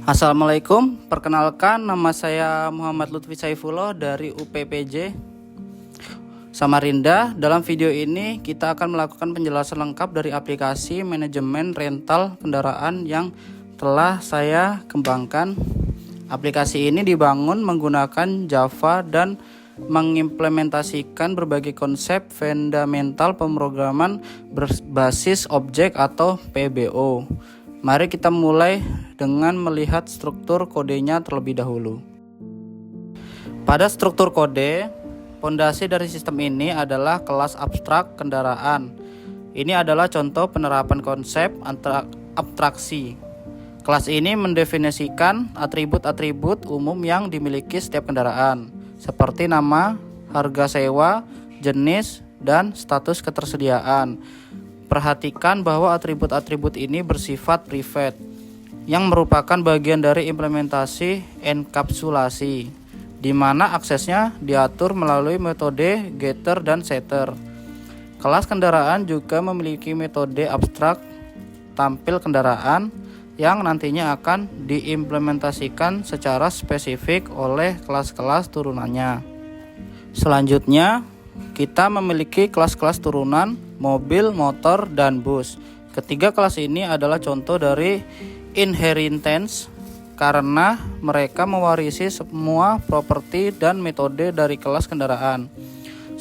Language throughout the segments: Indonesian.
Assalamualaikum, perkenalkan nama saya Muhammad Lutfi Saifullah dari UPPJ Samarinda. Dalam video ini kita akan melakukan penjelasan lengkap dari aplikasi manajemen rental kendaraan yang telah saya kembangkan. Aplikasi ini dibangun menggunakan Java dan mengimplementasikan berbagai konsep fundamental pemrograman berbasis objek atau PBO. Mari kita mulai dengan melihat struktur kodenya terlebih dahulu. Pada struktur kode, fondasi dari sistem ini adalah kelas abstrak kendaraan. Ini adalah contoh penerapan konsep abstraksi. Kelas ini mendefinisikan atribut-atribut umum yang dimiliki setiap kendaraan, seperti nama, harga sewa, jenis, dan status ketersediaan. Perhatikan bahwa atribut-atribut ini bersifat private, yang merupakan bagian dari implementasi enkapsulasi, di mana aksesnya diatur melalui metode getter dan setter. Kelas kendaraan juga memiliki metode abstrak tampil kendaraan yang nantinya akan diimplementasikan secara spesifik oleh kelas-kelas turunannya. Selanjutnya, kita memiliki kelas-kelas turunan mobil, motor, dan bus. Ketiga kelas ini adalah contoh dari inheritance karena mereka mewarisi semua properti dan metode dari kelas kendaraan.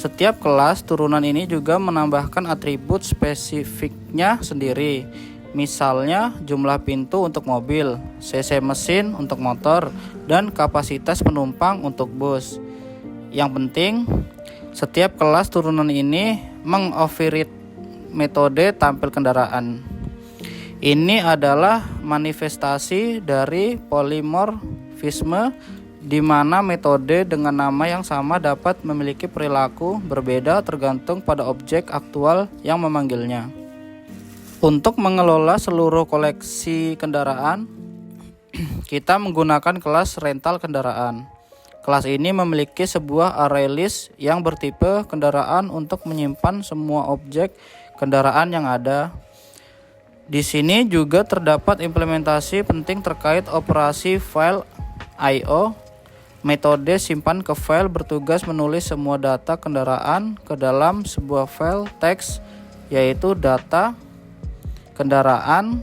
Setiap kelas turunan ini juga menambahkan atribut spesifiknya sendiri. Misalnya jumlah pintu untuk mobil, cc mesin untuk motor, dan kapasitas penumpang untuk bus. Yang penting, setiap kelas turunan ini mengoverride metode tampil kendaraan. Ini adalah manifestasi dari polimorfisme, di mana metode dengan nama yang sama dapat memiliki perilaku berbeda tergantung pada objek aktual yang memanggilnya. Untuk mengelola seluruh koleksi kendaraan, kita menggunakan kelas rental kendaraan. Kelas ini memiliki sebuah array list yang bertipe kendaraan untuk menyimpan semua objek kendaraan yang ada. Di sini juga terdapat implementasi penting terkait operasi file I/O. Metode simpan ke file bertugas menulis semua data kendaraan ke dalam sebuah file teks, yaitu data kendaraan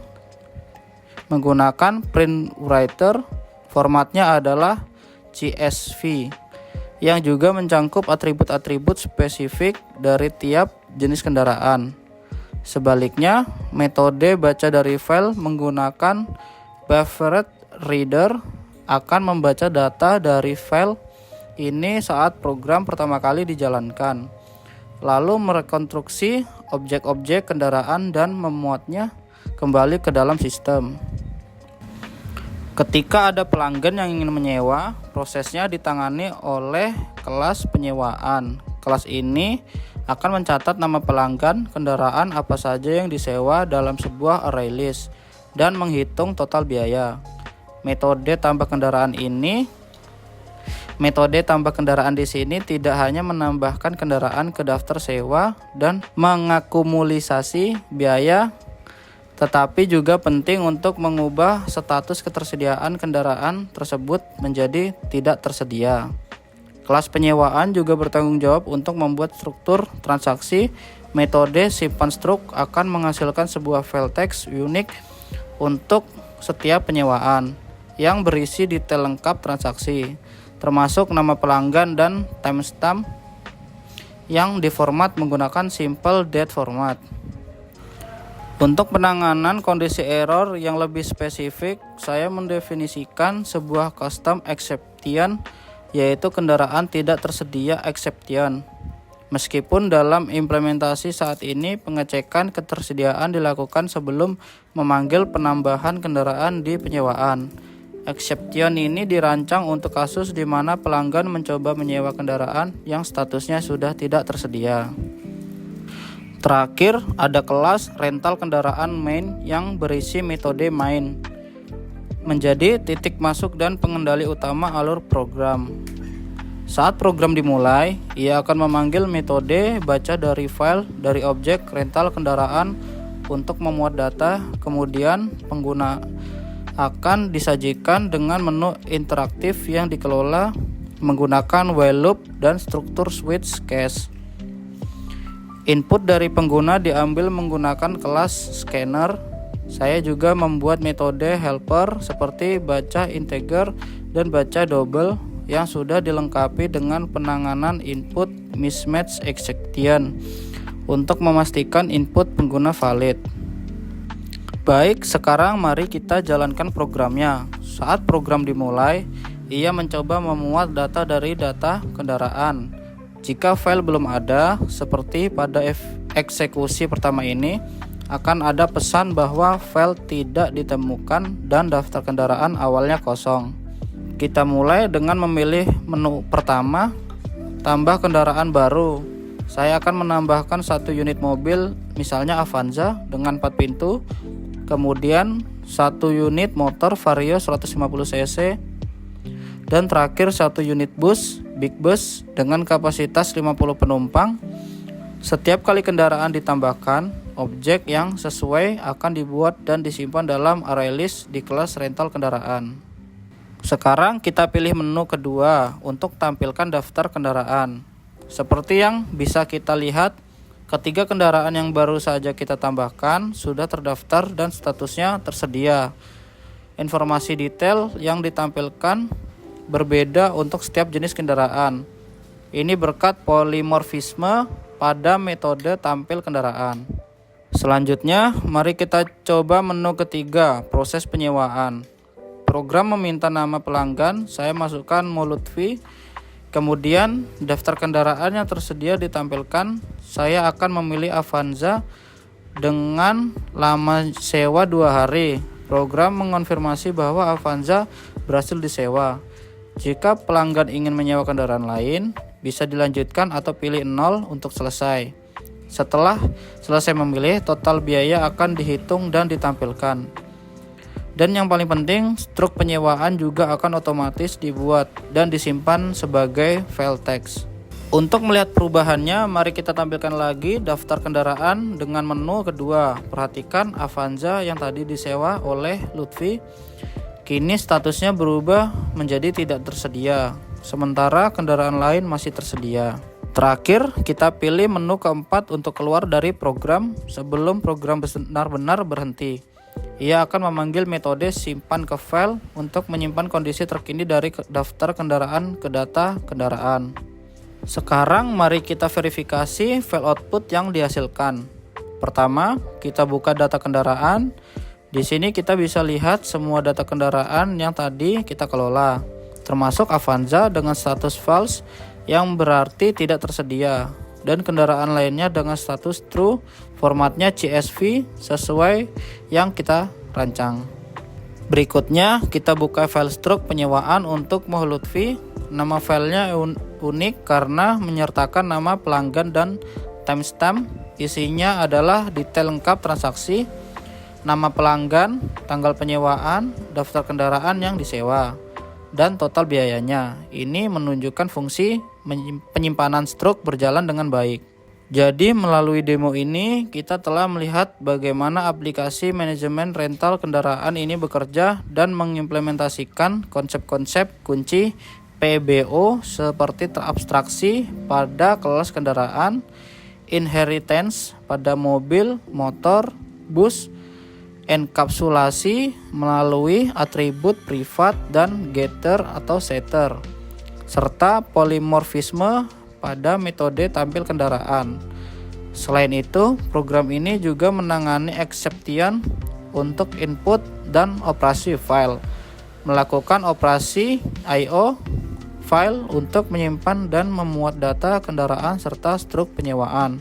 menggunakan print writer. Formatnya adalah CSV, yang juga mencangkup atribut-atribut spesifik dari tiap jenis kendaraan. Sebaliknya, metode baca dari file menggunakan buffered reader akan membaca data dari file ini saat program pertama kali dijalankan, lalu merekonstruksi objek-objek kendaraan dan memuatnya kembali ke dalam sistem. Ketika ada pelanggan yang ingin menyewa, prosesnya ditangani oleh kelas penyewaan. Kelas ini akan mencatat nama pelanggan, kendaraan apa saja yang disewa dalam sebuah array list, dan menghitung total biaya. Metode tambah kendaraan di sini tidak hanya menambahkan kendaraan ke daftar sewa dan mengakumulasi biaya, tetapi juga penting untuk mengubah status ketersediaan kendaraan tersebut menjadi tidak tersedia. Kelas penyewaan juga bertanggung jawab untuk membuat struktur transaksi. Metode simpan struk akan menghasilkan sebuah file teks unik untuk setiap penyewaan yang berisi detail lengkap transaksi, termasuk nama pelanggan dan timestamp yang diformat menggunakan simple date format. Untuk penanganan kondisi error yang lebih spesifik, saya mendefinisikan sebuah custom exception, yaitu kendaraan tidak tersedia exception. Meskipun dalam implementasi saat ini pengecekan ketersediaan dilakukan sebelum memanggil penambahan kendaraan di penyewaan. Exception ini dirancang untuk kasus di mana pelanggan mencoba menyewa kendaraan yang statusnya sudah tidak tersedia. Terakhir, ada kelas rental kendaraan main yang berisi metode main, menjadi titik masuk dan pengendali utama alur program. Saat program dimulai, ia akan memanggil metode baca dari file dari objek rental kendaraan untuk memuat data. Kemudian pengguna akan disajikan dengan menu interaktif yang dikelola menggunakan while loop dan struktur switch case. Input dari pengguna diambil menggunakan kelas scanner. Saya juga membuat metode helper seperti baca integer dan baca double yang sudah dilengkapi dengan penanganan input mismatch exception untuk memastikan input pengguna valid. Baik, sekarang mari kita jalankan programnya. Saat program dimulai, ia mencoba memuat data dari data kendaraan. Jika file belum ada, seperti pada eksekusi pertama ini, akan ada pesan bahwa file tidak ditemukan dan daftar kendaraan awalnya kosong. Kita mulai dengan memilih menu pertama, tambah kendaraan baru. Saya akan menambahkan satu unit mobil, misalnya Avanza dengan 4 pintu, kemudian satu unit motor Vario 150 cc, dan terakhir satu unit bus, big bus dengan kapasitas 50 penumpang. Setiap kali kendaraan ditambahkan, objek yang sesuai akan dibuat dan disimpan dalam array list di kelas rental kendaraan. Sekarang kita pilih menu kedua untuk tampilkan daftar kendaraan. Seperti yang bisa kita lihat, ketiga kendaraan yang baru saja kita tambahkan sudah terdaftar dan statusnya tersedia. Informasi detail yang ditampilkan berbeda untuk setiap jenis kendaraan. Ini berkat polimorfisme pada metode tampil kendaraan. Selanjutnya, mari kita coba menu ketiga, proses penyewaan. Program meminta nama pelanggan, saya masukkan Mulutfi. Kemudian daftar kendaraan yang tersedia ditampilkan. Saya akan memilih Avanza dengan lama sewa 2 hari. Program mengonfirmasi bahwa Avanza berhasil disewa. Jika pelanggan ingin menyewa kendaraan lain, bisa dilanjutkan atau pilih 0 untuk selesai. Setelah selesai memilih, total biaya akan dihitung dan ditampilkan. Dan yang paling penting, struk penyewaan juga akan otomatis dibuat dan disimpan sebagai file text. Untuk melihat perubahannya, mari kita tampilkan lagi daftar kendaraan dengan menu kedua. Perhatikan Avanza yang tadi disewa oleh Lutfi, kini statusnya berubah menjadi tidak tersedia, sementara kendaraan lain masih tersedia. Terakhir, kita pilih menu keempat untuk keluar dari program sebelum program benar-benar berhenti. Ia akan memanggil metode simpan ke file untuk menyimpan kondisi terkini dari daftar kendaraan ke data kendaraan. Sekarang mari kita verifikasi file output yang dihasilkan. Pertama, kita buka data kendaraan. Di sini kita bisa lihat semua data kendaraan yang tadi kita kelola, termasuk Avanza dengan status false yang berarti tidak tersedia, dan kendaraan lainnya dengan status true, formatnya CSV sesuai yang kita rancang. Berikutnya kita buka file struk penyewaan untuk Lutfi. Nama filenya unik karena menyertakan nama pelanggan dan timestamp. Isinya adalah detail lengkap transaksi, nama pelanggan, tanggal penyewaan, daftar kendaraan yang disewa, dan total biayanya. Ini menunjukkan fungsi penyimpanan struk berjalan dengan baik. Jadi melalui demo ini kita telah melihat bagaimana aplikasi manajemen rental kendaraan ini bekerja dan mengimplementasikan konsep-konsep kunci PBO seperti terabstraksi pada kelas kendaraan, inheritance pada mobil, motor, bus, enkapsulasi melalui atribut privat dan getter atau setter, serta polimorfisme pada metode tampil kendaraan. Selain itu, program ini juga menangani exception untuk input dan operasi file, melakukan operasi I/O file untuk menyimpan dan memuat data kendaraan serta struk penyewaan,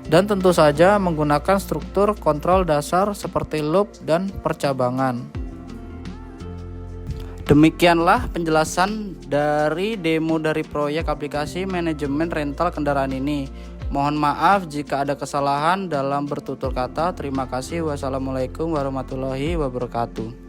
dan tentu saja menggunakan struktur kontrol dasar seperti loop dan percabangan. Demikianlah penjelasan dari demo dari proyek aplikasi manajemen rental kendaraan ini. Mohon maaf jika ada kesalahan dalam bertutur kata. Terima kasih. Wassalamualaikum warahmatullahi wabarakatuh.